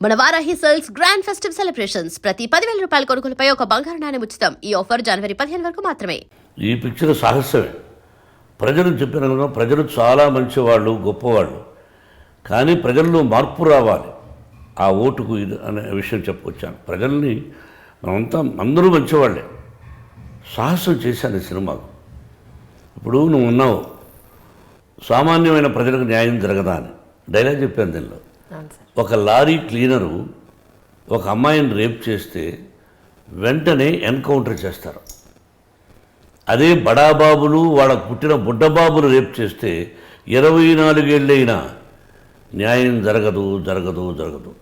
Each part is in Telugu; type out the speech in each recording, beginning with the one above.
మన Varahi sales grand festive celebrations ప్రతి 10,000 రూపాయల కొనుగోలుపై ఒక బంగారు నాణెం ఉచితం. ఈ ఆఫర్ జనవరి 15 వరకు మాత్రమే. ఈ పిక్చర్ సాహసమే. ప్రజలు చెప్పిన ప్రజలు చాలా మంచివాళ్ళు, గొప్పవాళ్ళు. కానీ ప్రజల్లో మార్పు రావాలి. ఆ ఓటుకు ఇది అనే విషయం చెప్పుకొచ్చాను. ప్రజల్ని మనమంతా అందరూ మంచివాళ్ళే. సాహసం చేశాను ఈ సినిమాకు. ఇప్పుడు నువ్వు ఉన్నావు, సామాన్యమైన ప్రజలకు న్యాయం జరగదా అని డైలాగ్ చెప్పాను దీనిలో. ఒక లారీ క్లీనరు ఒక అమ్మాయిని రేప్ చేస్తే వెంటనే ఎన్కౌంటర్ చేస్తారు. అదే బడాబాబులు వాళ్ళకు పుట్టిన బుడ్డబాబులు రేప్ చేస్తే 24 ఏళ్ళైనా న్యాయం జరగదు జరగదు జరగదు.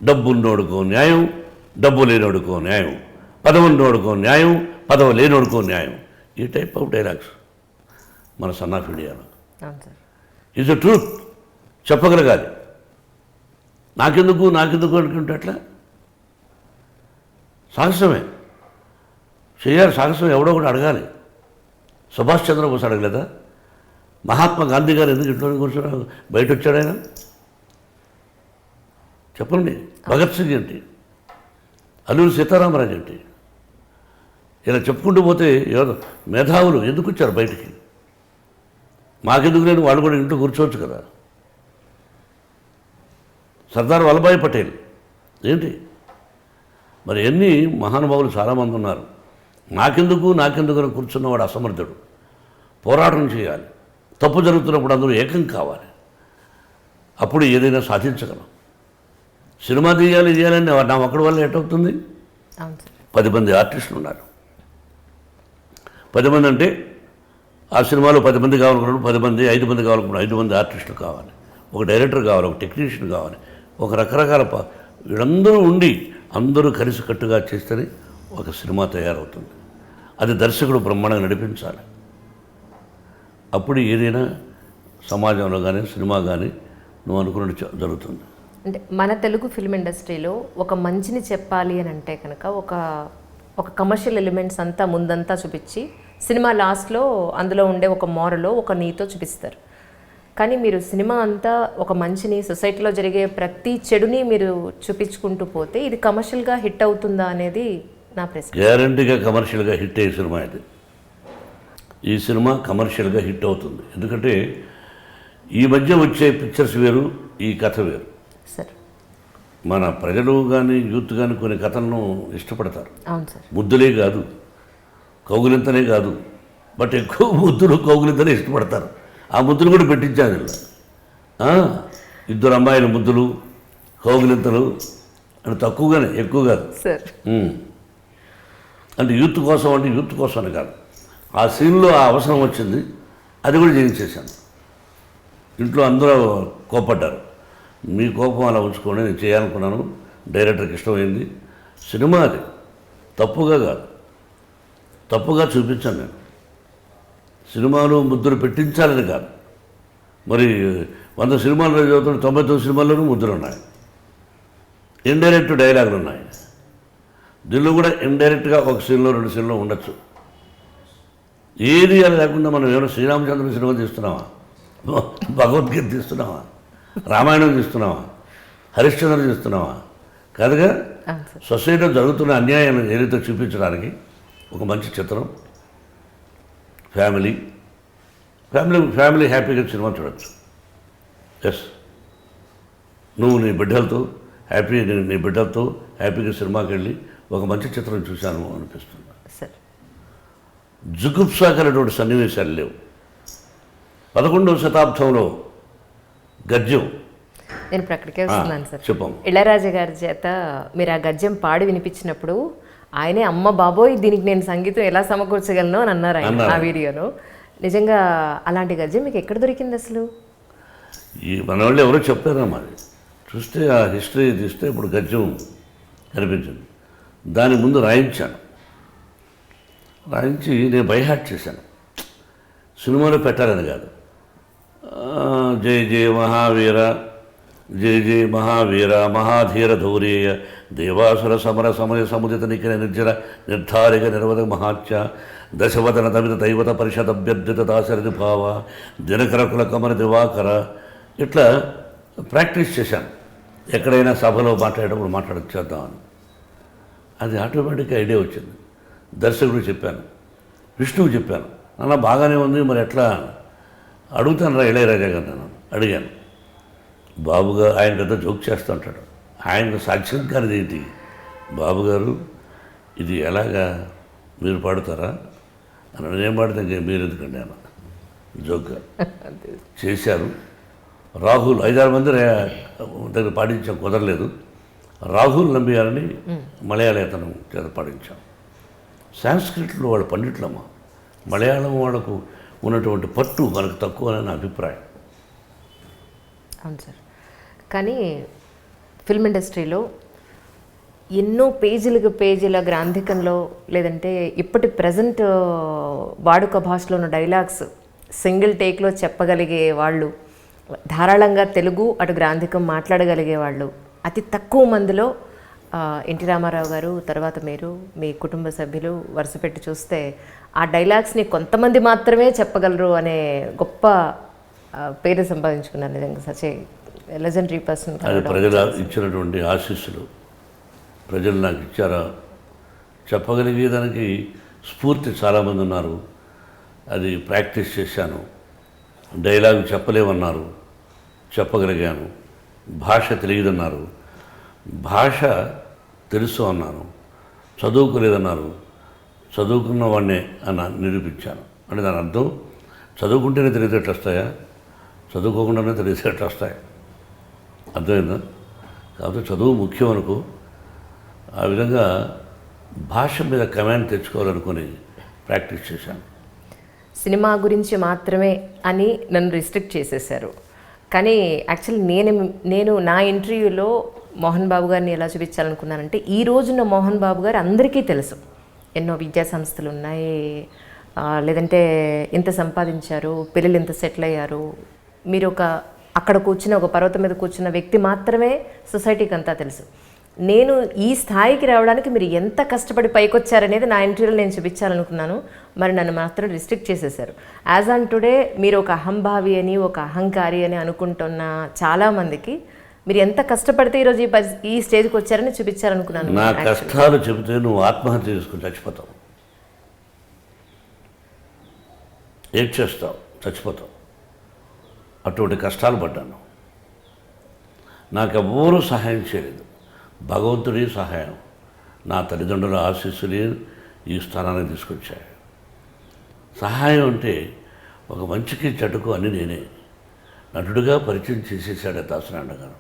డబ్బున్నోడుకో న్యాయం, డబ్బు లేనోడుకో న్యాయం, పదవున్నోడుకో న్యాయం, పదవి లేనోడుకో న్యాయం. ఈ టైప్ ఆఫ్ డైలాగ్స్ మన సన్ ఆఫ్ ఇండియాలో ఈజ్ అ ట్రూత్. చెప్పగలగాలి. నాకెందుకు అనుకుంటే అట్లా సాహసమే చేయాలి. సాహసం ఎవడో కూడా అడగాలి. సుభాష్ చంద్రబోస్ అడగలేదా? మహాత్మా గాంధీ గారు ఎందుకు ఇంట్లో కూర్చొని బయట వచ్చాడు ఆయన? చెప్పండి. భగత్ సింగ్ ఏంటి, అల్లూరి సీతారామరాజు ఏంటి, ఇలా చెప్పుకుంటూ పోతే ఎవరు మేధావులు ఎందుకు వచ్చారు బయటికి? మాకెందుకు లేని వాళ్ళు కూడా ఇంట్లో కూర్చోవచ్చు కదా. సర్దార్ వల్లభాయ్ పటేల్ ఏంటి? మరి ఎన్ని మహానుభావులు చాలామంది ఉన్నారు. నాకెందుకు అని కూర్చున్నవాడు అసమర్థుడు. పోరాటం చేయాలి. తప్పు జరుగుతున్నప్పుడు అందరూ ఏకం కావాలి. అప్పుడు ఏదైనా సాధించగలం. సినిమా తీయాలని నా ఒక్కడి వల్ల ఎటవుతుంది? 10 మంది ఆర్టిస్టులు ఉన్నారు. 10 మంది అంటే ఆ సినిమాలో 10 మంది కావాలనుకున్నాడు, 10 మంది 5 మంది కావాలనుకున్నాడు, 5 మంది ఆర్టిస్టులు కావాలి, ఒక డైరెక్టర్ కావాలి, ఒక టెక్నీషియన్ కావాలి, ఒక రకరకాల వీళ్ళందరూ ఉండి అందరూ కలిసికట్టుగా చేస్తేనే ఒక సినిమా తయారవుతుంది. అది దర్శకుడు బ్రహ్మాండంగా నడిపించాలి. అప్పుడు ఏదైనా సమాజంలో కానీ సినిమా కానీ నువ్వు అనుకున్నట్టు జరుగుతుంది. అంటే మన తెలుగు ఫిల్మ్ ఇండస్ట్రీలో ఒక మంచిని చెప్పాలి అని అంటే కనుక ఒక కమర్షియల్ ఎలిమెంట్స్ అంతా ముందంతా చూపించి సినిమా లాస్ట్లో అందులో ఉండే ఒక మోరలో ఒక నీతో చూపిస్తారు. కానీ మీరు సినిమా అంతా ఒక మంచిని, సొసైటీలో జరిగే ప్రతి చెడుని మీరు చూపించుకుంటూ పోతే ఇది కమర్షియల్గా హిట్ అవుతుందా అనేది నా ప్రశ్న. గ్యారంటీగా కమర్షియల్గా హిట్ అయ్యే సినిమా ఇది. ఈ సినిమా కమర్షియల్గా హిట్ అవుతుంది. ఎందుకంటే ఈ మధ్య వచ్చే పిక్చర్స్ వేరు, ఈ కథ వేరు. సార్, మన ప్రజలు కానీ యూత్ కానీ కొన్ని కథలను ఇష్టపడతారు. అవును సార్. ముద్దులే కాదు, కౌగులింతనే కాదు, బట్ ఎక్కువ ముద్దులు కౌగులింతనే ఇష్టపడతారు. ఆ ముద్దులు కూడా పెట్టించాను ఇలా. 2 అమ్మాయిల ముద్దులు, కౌగులింతలు అంటే తక్కువగానే, ఎక్కువ కాదు సార్. అంటే యూత్ కోసం అని కాదు. ఆ సీన్లో ఆ అవసరం వచ్చింది, అది కూడా చేయించేశాను. ఇంట్లో అందరూ కోపడ్డారు. మీ కోపం అలా ఉంచుకోండి, నేను చేయాలనుకున్నాను, డైరెక్టర్కి ఇష్టమైంది. సినిమా అది తప్పుగా కాదు, తప్పుగా చూపించాను నేను. సినిమాలు ముద్దులు పెట్టించాలని కాదు. మరి 100 సినిమాలు చదువుతున్న 99 సినిమాల్లోనూ ముద్దులు ఉన్నాయి, ఇండైరెక్ట్ డైలాగులు ఉన్నాయి. దీనిలో కూడా ఇండైరెక్ట్గా ఒక సీన్లో 2 సీన్లో ఉండొచ్చు. ఏది అని లేకుండా మనం ఏమైనా శ్రీరామచంద్రుని సినిమా తీస్తున్నావా, భగవద్గీత తీస్తున్నావా, రామాయణం తీస్తున్నావా, హరిశ్చంద్ర తీస్తున్నావా? కాదుగా. సొసైటీలో జరుగుతున్న అన్యాయాన్ని ఏదైతే చూపించడానికి ఒక మంచి చిత్రం, ఫ్యామిలీ హ్యాపీగా సినిమా చూడొచ్చు. ఎస్, నువ్వు నీ బిడ్డలతో హ్యాపీగా సినిమాకి వెళ్ళి ఒక మంచి చిత్రం చూశాను అనిపిస్తుంది. జుగుప్సాకరటువంటి సన్నివేశాలు లేవు. 11వ శతాబ్దంలో గద్యం. నేను ప్రక్కడికే వస్తున్నాను సార్. చెప్పాము. ఇళయరాజా గారి చేత మీరు ఆ గద్యం పాడి వినిపించినప్పుడు ఆయనే అమ్మ బాబోయ్ దీనికి నేను సంగీతం ఎలా సమకూర్చగలను అని అన్నారు ఆయన ఆ వీడియోలో. నిజంగా అలాంటి గద్యం మీకు ఎక్కడ దొరికింది అసలు? ఈ మన వాళ్ళు ఎవరో చెప్పారమ్మా. అది చూస్తే ఆ హిస్టరీ తీస్తే ఇప్పుడు గద్యం కనిపించింది. దాని ముందు రాయించి నేను బైహార్ట్ చేశాను. సినిమాలో పెట్టాలని కాదు. జయ జయ మహావీర, జయ జయ మహావీర, మహాధీర ధౌరేయ, దేవాసుర సమర సమయ సముదిత నిఖిల నిర్జర నిర్ధారిక నిర్వధ మహాత్య, దశవదన దమిత దైవత పరిషద్ అభ్యర్థిత దాశరథి భావ, దినకర కుల కమర దివాకర, ఇట్లా ప్రాక్టీస్ చేశాను. ఎక్కడైనా సభలో మాట్లాడేటప్పుడు మాట్లాడచ్చేద్దామని. అది ఆటోమేటిక్గా ఐడియా వచ్చింది. దర్శకుడు చెప్పాను, విష్ణువు చెప్పాను, అలా బాగానే ఉంది, మరి ఎట్లా అడుగుతాను రా ఇళయరాజా గారు. నేను అడిగాను, బాబుగా ఆయన పెద్ద జోక్ చేస్తూ ఉంటాడు, ఆయనకు సాధ్యం కానిది ఏంటి బాబుగారు, ఇది ఎలాగా మీరు పాడుతారా అని. నేను పాడితే మీరు ఎందుకండి అన్న జోక్గా చేశారు. రాహుల్ 5-6 మంది దగ్గర పాడించాం, కుదరలేదు. రాహుల్ నంబియారని మలయాళీ అతను చేత పాడించాం. సాంస్క్రిట్లో వాళ్ళు పండిట్లమ్మా, మలయాళం వాళ్ళకు ఉన్నటువంటి పట్టు మనకు తక్కువ అని నా అభిప్రాయం. అవును సార్. కానీ ఫిల్మ్ ఇండస్ట్రీలో ఎన్నో పేజీల గ్రాంధికంలో లేదంటే ఇప్పటి ప్రజెంట్ వాడుక భాషలో ఉన్న డైలాగ్స్ సింగిల్ టేక్లో చెప్పగలిగే వాళ్ళు, ధారాళంగా తెలుగు అటు గ్రాంధికం మాట్లాడగలిగే వాళ్ళు అతి తక్కువ మందిలో ఎన్టీ రామారావు గారు, తర్వాత మీరు, మీ కుటుంబ సభ్యులు వరుస పెట్టి చూస్తే ఆ డైలాగ్స్ని కొంతమంది మాత్రమే చెప్పగలరు అనే గొప్ప పేరు సంపాదించుకున్నారు. నిజంగా సచ్ ఏ లెజెండరీ పర్సన్. అది ప్రజలు ఇచ్చినటువంటి ఆశీస్సులు, ప్రజలు నాకు ఇచ్చారా చెప్పగలిగేదానికి స్ఫూర్తి చాలామంది ఉన్నారు. అది ప్రాక్టీస్ చేశాను. డైలాగ్ చెప్పలేమన్నారు, చెప్పగలిగాను. భాష తెలియదన్నారు, భాష తెలుసు అన్నాను. చదువుకోలేదన్నారు, చదువుకున్న వాడినే అని నిరూపించాను. అంటే దాని అర్థం చదువుకుంటేనే తెలివితేటలు వస్తాయా, చదువుకోకుండానే తెలివితేటలు వస్తాయి. అర్థమైందా? కాబట్టి చదువు ముఖ్యం అనుకో. ఆ విధంగా భాష మీద కమాండ్ తెచ్చుకోవాలనుకొని ప్రాక్టీస్ చేశాను. సినిమా గురించి మాత్రమే అని నన్ను రిస్ట్రిక్ట్ చేసేసారు. కానీ యాక్చువల్లీ నేను నా ఇంటర్వ్యూలో మోహన్ బాబు గారిని ఎలా చూపించాలనుకున్నానంటే, ఈ రోజున మోహన్ బాబు గారు అందరికీ తెలుసు. ఎన్నో విద్యా సంస్థలు ఉన్నాయి, లేదంటే ఇంత సంపాదించారు, పిల్లలు ఇంత సెటిల్ అయ్యారు. మీరు అక్కడ కూర్చున్న ఒక పర్వతం మీద కూర్చున్న వ్యక్తి మాత్రమే సొసైటీకి అంతా తెలుసు. నేను ఈ స్థాయికి రావడానికి మీరు ఎంత కష్టపడి పైకొచ్చారనేది నా ఇంటర్వ్యూలో నేను చూపించాలనుకున్నాను. మరి నన్ను మాత్రం రిస్ట్రిక్ట్ చేసేసారు. యాజ్ ఆన్ టుడే మీరు ఒక అహంభావి అని, ఒక అహంకారి అని అనుకుంటున్న చాలామందికి మీరు ఎంత కష్టపడితే ఈరోజు ఈ స్టేజ్కి వచ్చారని చూపించాలనుకున్నాను. నా కష్టాలు చెబితే నువ్వు ఆత్మహత్య చేసుకుని చచ్చిపోతావు, ఏం చేస్తావు, చచ్చిపోతావు. అటువంటి కష్టాలు పడ్డాను. నాకు ఎవ్వరూ సహాయం చేయలేదు, భగవంతుడి సహాయం, నా తల్లిదండ్రుల ఆశీస్సులే ఈ స్థానానికి తీసుకొచ్చాయి. సహాయం అంటే ఒక మంచికి చెడుకు అని నేనే నటుడిగా పరిచయం చేసేసాడు దాసనారాయణ గారు.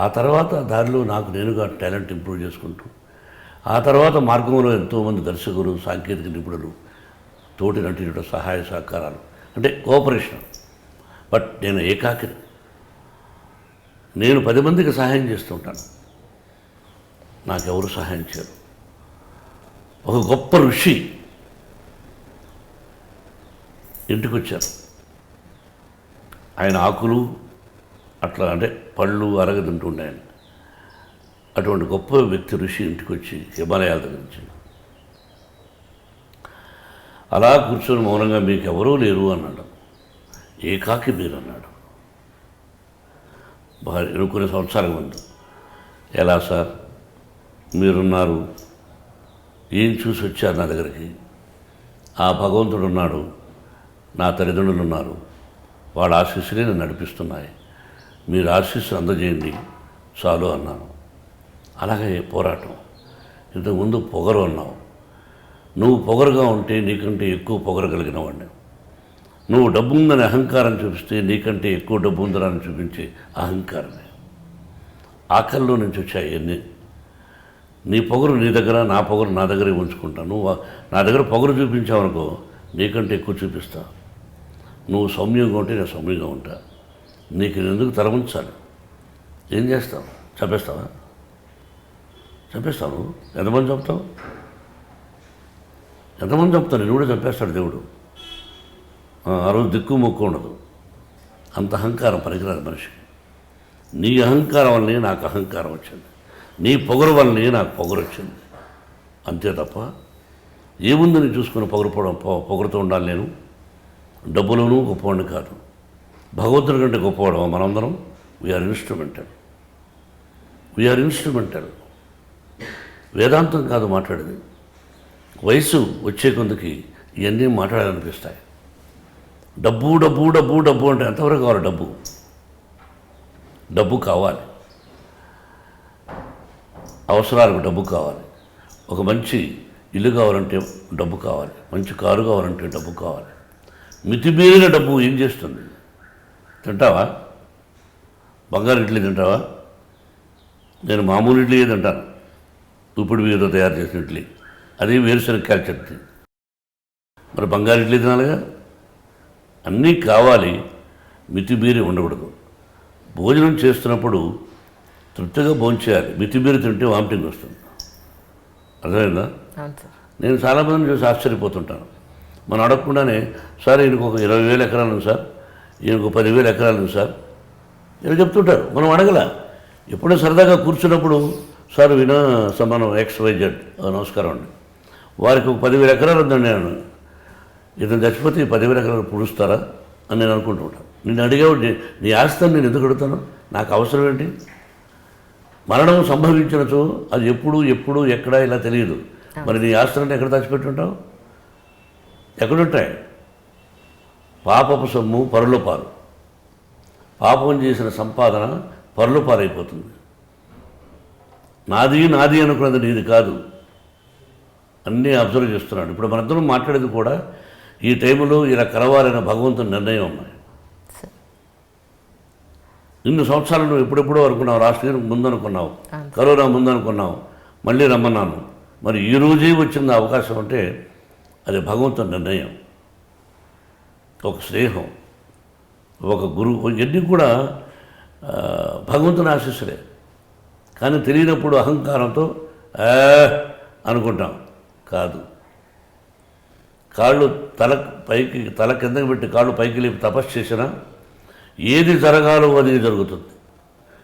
ఆ తర్వాత దారిలో నాకు నేనుగా టాలెంట్ ఇంప్రూవ్ చేసుకుంటూ, ఆ తర్వాత మార్గంలో ఎంతోమంది దర్శకులు, సాంకేతిక నిపుణులు, తోటి నటుల సహాయ సహకారాలు, అంటే కోఆపరేషన్. బట్ నేను ఏకాకిని. నేను 10 మందికి సహాయం చేస్తూ ఉంటాను, నాకెవరు సహాయం చేయరు. ఒక గొప్ప ఋషి ఇంటికి వచ్చారు. ఆయన ఆకులు అట్లా అంటే పళ్ళు అరగదంటుండే ఆయన. అటువంటి గొప్ప వ్యక్తి ఋషి ఇంటికి వచ్చి హిమాలయాల దగ్గర నుంచి అలా కూర్చొని మౌనంగా మీకు ఎవరూ లేరు అన్నాడు. ఏకాకి మీరు అన్నాడు. కొన్ని సంవత్సరాల ముందు. ఎలా సార్ మీరున్నారు, ఏం చూసి వచ్చారు నా దగ్గరికి? ఆ భగవంతుడు ఉన్నాడు, నా తల్లిదండ్రులు ఉన్నారు, వాళ్ళ ఆశీస్సులే నన్ను నడిపిస్తున్నాయి, మీరు ఆశీస్సులు అందజేయండి చాలు అన్నాను. అలాగే పోరాటం. ఇంతకుముందు పొగరు అన్నావు, నువ్వు పొగరుగా ఉంటే నీకంటే ఎక్కువ పొగరగలిగిన వాడిని. నువ్వు డబ్బు ఉందని అహంకారం చూపిస్తే నీకంటే ఎక్కువ డబ్బు ఉందని చూపించే అహంకారమే. ఆకల్లో నుంచి వచ్చాయి అన్నీ. నీ పొగరు నీ దగ్గర, నా పొగరు నా దగ్గరే ఉంచుకుంటా. నువ్వు నా దగ్గర పొగరు చూపించావనుకో నీకంటే ఎక్కువ చూపిస్తా. నువ్వు సౌమ్యంగా ఉంటే నేను సౌమ్యంగా ఉంటా. నీకు ఎందుకు తల ఉంచాలి? ఏం చేస్తావు? చంపేస్తావా? చంపేస్తావు? ఎంతమంది చంపుతావు? ఎంతమంది చంపుతావు? నేను కూడా చంపేస్తాడు దేవుడు. ఆ రోజు దిక్కు మొక్కు ఉండదు. అంత అహంకారం పనికిరాదు మనిషికి. నీ అహంకారం వల్లనే నాకు అహంకారం వచ్చింది, నీ పొగరు వల్లనే నాకు పొగరు వచ్చింది. అంతే తప్ప ఏముందని చూసుకుని పొగరుతో ఉండాలి. నేను డబ్బులోనూ గొప్పవాడిని కాదు, భగవంతుడి కంటే గొప్పవాడు మనందరం. We are instrumental. We are instrumental. వేదాంతం కాదు మాట్లాడేది. వయసు వచ్చే కొందుకి ఇవన్నీ మాట్లాడాలనిపిస్తాయి. డబ్బు డబ్బు డబ్బు డబ్బు అంటే ఎంతవరకు కావాలి? డబ్బు కావాలి, అవసరాలకు డబ్బు కావాలి. ఒక మంచి ఇల్లు కావాలంటే డబ్బు కావాలి, మంచి కారు కావాలంటే డబ్బు కావాలి. మితిమీరిన డబ్బు ఏం చేస్తుంది? తింటావా? బంగారు ఇడ్లీ తింటావా? నేను మామూలు ఇడ్లీ తింటాను, ఇప్పుడు వీరితో తయారు చేసిన ఇడ్లీ, అది వేరుశనగకాయల చట్నీ. మరి బంగారు ఇడ్లీ తినాలిగా. అన్నీ కావాలి, మితిమీరి ఉండకూడదు. భోజనం చేస్తున్నప్పుడు తృప్తిగా భోంచేయాలి. మితిమీరి తింటే వామిటింగ్ వస్తుంది. అర్థమైందా? అవును సార్. నేను చాలామందిని చూసి ఆశ్చర్యపోతుంటాను. మనం అడగకుండానే, సార్ ఈయనకు ఒక 20,000 ఎకరాలు ఉంది సార్, ఈయనకు 10,000 ఎకరాలు ఉంది సార్, ఇలా చెప్తుంటారు. మనం అడగల. ఎప్పుడో సరదాగా కూర్చున్నప్పుడు, సార్ వినా సమానం XYZ, నమస్కారం అండి, వారికి ఒక 10,000 ఎకరాలు ఉందండి, నేను ఇతను చచ్చిపోతే ఈ 10,000 ఎకరాలు పుడుస్తారా అని నేను అనుకుంటూ ఉంటాను. నేను అడిగేవాడు, నీ ఆస్తిని నేను ఎందుకు అడుగుతాను? నాకు అవసరం ఏంటి? మరణం సంభవించినచో అది ఎప్పుడు ఎక్కడ ఇలా తెలియదు. మరి నీ ఆస్తులను ఎక్కడ దాచిపెట్టుంటావు? ఎక్కడుంటాయి? పాపపు సొమ్ము పరుల పాలు. పాపం చేసిన సంపాదన పరుల పాలైపోతుంది. నాది అనుకున్నది నీది కాదు. అన్నీ అబ్జర్వ్ చేస్తున్నాడు. ఇప్పుడు మనందరం మాట్లాడేది కూడా ఈ టైంలో ఇలా కలవాలనే భగవంతుని నిర్ణయం ఉన్నాయి. ఇన్ని సంవత్సరాలు నువ్వు ఎప్పుడెప్పుడో అనుకున్నావు, రాష్ట్రీయ ముందు అనుకున్నావు, కరోనా ముందు అనుకున్నావు, మళ్ళీ రమ్మన్నాను. మరి ఈ రోజే వచ్చింది అవకాశం అంటే అది భగవంతుని నిర్ణయం. ఒక స్నేహం, ఒక గురువు, ఇవన్నీ కూడా భగవంతుని ఆశీస్సులే. కానీ తెలియనప్పుడు అహంకారంతో అనుకుంటాం. కాదు. కాళ్ళు తల కిందకి పెట్టి కాళ్ళు పైకి లేపి తపస్సు చేసినా ఏది జరగాలో అది జరుగుతుంది.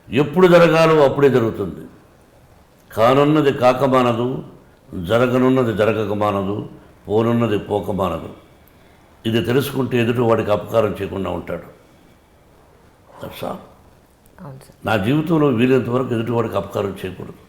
ఎప్పుడు జరగాలో అప్పుడే జరుగుతుంది. కానున్నది కాకమానదు, జరగనున్నది జరగకమానదు, పోనున్నది పోకమానదు. ఇది తెలుసుకుంటే ఎదుటి వాడికి అపకారం చేయకుండా ఉంటాడు. That's all. నా జీవితంలో వీలైనంత వరకు ఎదుటి వాడికి అపకారం చేయకూడదు.